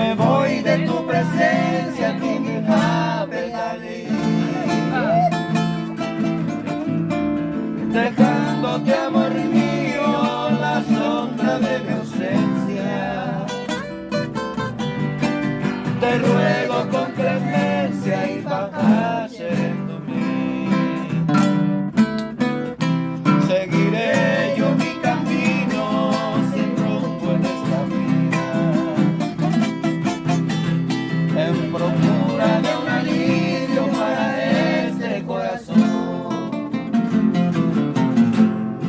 me voy de tu presencia, tú mi happy, dejándote, amor mío, la sombra de mi ausencia. Te ruego con clemencia y bajarse en mí. Seguiré yo mi camino sin rumbo en esta vida, en procura de un alivio para este corazón.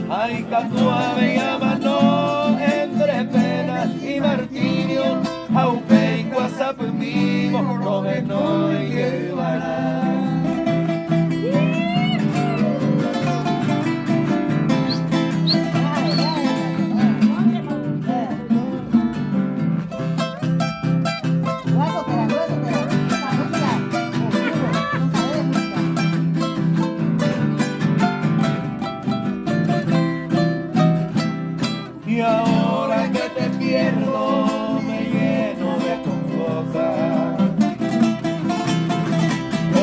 Ay, Catuave y Amano, entre penas y martirio, Aupe y Guasapimimo, Rogeno y Guevara. Y ahora que te pierdo me lleno de congoja.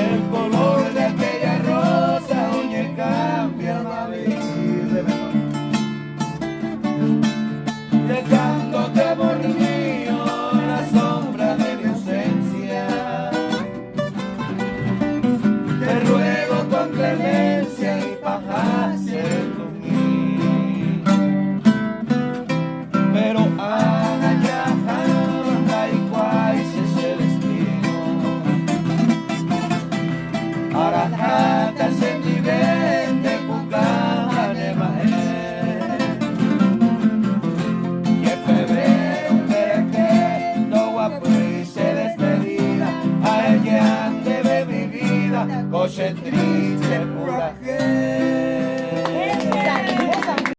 El color de aquella rosa, oye, cambia la vida. Dejándote, amor mío, la sombra de mi ausencia. Te ruego con clemencia y paciencia conmigo. Pero Ana ya y cuál es el destino. Arajata se vive de Pucana de Maher. Y en febrero que no guapo se despedida. A ella debe mi vida, coche triste pura gente.